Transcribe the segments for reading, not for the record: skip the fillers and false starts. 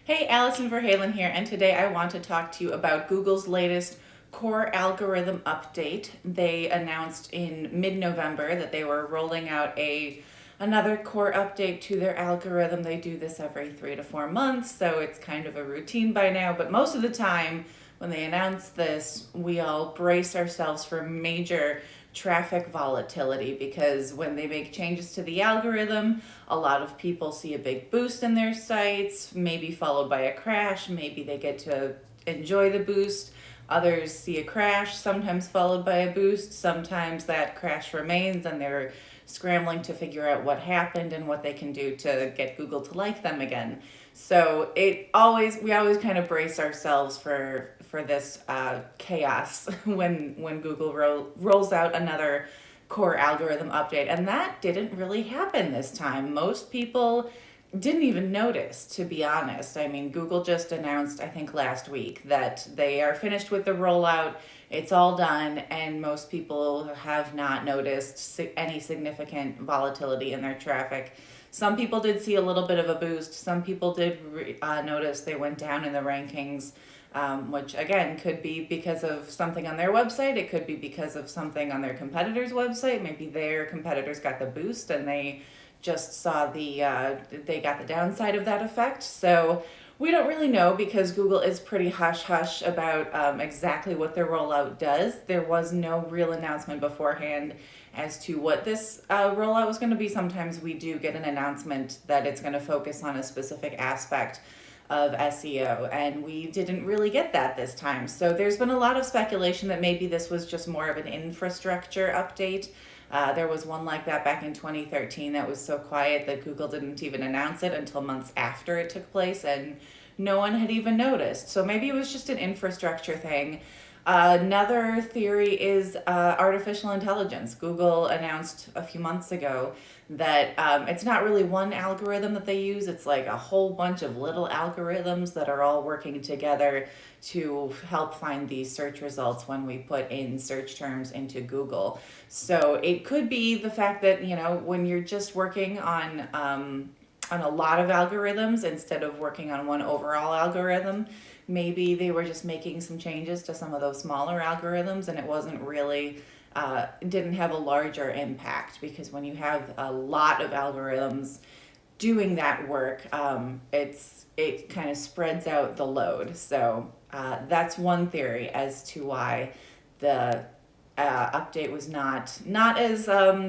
Hey, Allison Verhalen here, and today I want to talk to you about Google's latest core algorithm update. They announced in mid-November that they were rolling out another core update to their algorithm. They do this every 3 to 4 months, so it's kind of a routine by now, but most of the time when they announce this, we all brace ourselves for major traffic volatility because when they make changes to the algorithm, a lot of people see a big boost in their sites, maybe followed by a crash. Maybe they get to enjoy the boost. Others see a crash, sometimes followed by a boost. Sometimes that crash remains and they're scrambling to figure out what happened and what they can do to get Google to like them again. So we always kind of brace ourselves for this chaos when Google rolls out another core algorithm update, and that didn't really happen this time. Most people didn't even notice, to be honest. I mean, Google just announced, I think last week, that they are finished with the rollout. It's all done, and most people have not noticed any significant volatility in their traffic. Some people did see a little bit of a boost. Some people did notice they went down in the rankings, which again could be because of something on their website. It could be because of something on their competitor's website. Maybe their competitors got the boost and they just saw they got the downside of that effect. So we don't really know because Google is pretty hush hush about exactly what their rollout does. There was no real announcement beforehand as to what this rollout was going to be. Sometimes we do get an announcement that it's going to focus on a specific aspect of SEO, and we didn't really get that this time. So there's been a lot of speculation that maybe this was just more of an infrastructure update. There was one like that back in 2013 that was so quiet that Google didn't even announce it until months after it took place, and no one had even noticed. So maybe it was just an infrastructure thing. Another theory is artificial intelligence. Google announced a few months ago that it's not really one algorithm that they use, it's like a whole bunch of little algorithms that are all working together to help find these search results when we put in search terms into Google. So it could be the fact that, when you're just working on a lot of algorithms instead of working on one overall algorithm, maybe they were just making some changes to some of those smaller algorithms and it wasn't really didn't have a larger impact, because when you have a lot of algorithms doing that work, it kind of spreads out the load. So that's one theory as to why the update was not as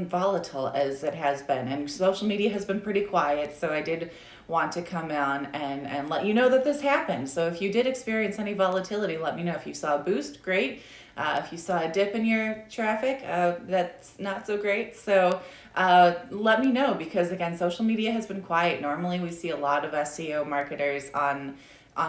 volatile as it has been. And social media has been pretty quiet, so I did want to come on and let you know that this happened. So if you did experience any volatility, let me know. If you saw a boost, great. If you saw a dip in your traffic, that's not so great. So let me know, because again, social media has been quiet. Normally we see a lot of SEO marketers on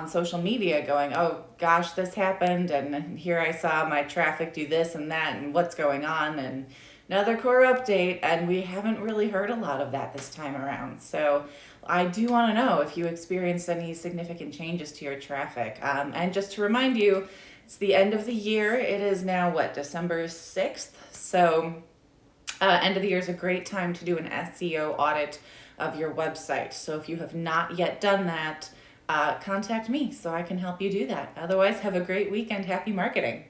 social media going, oh gosh, this happened, and here I saw my traffic do this and that, and what's going on, and another core update, and we haven't really heard a lot of that this time around. So I do want to know if you experienced any significant changes to your traffic. And just to remind you, it's the end of the year. It is now, December 6th? So end of the year is a great time to do an SEO audit of your website. So if you have not yet done that, contact me so I can help you do that. Otherwise, have a great weekend. Happy marketing.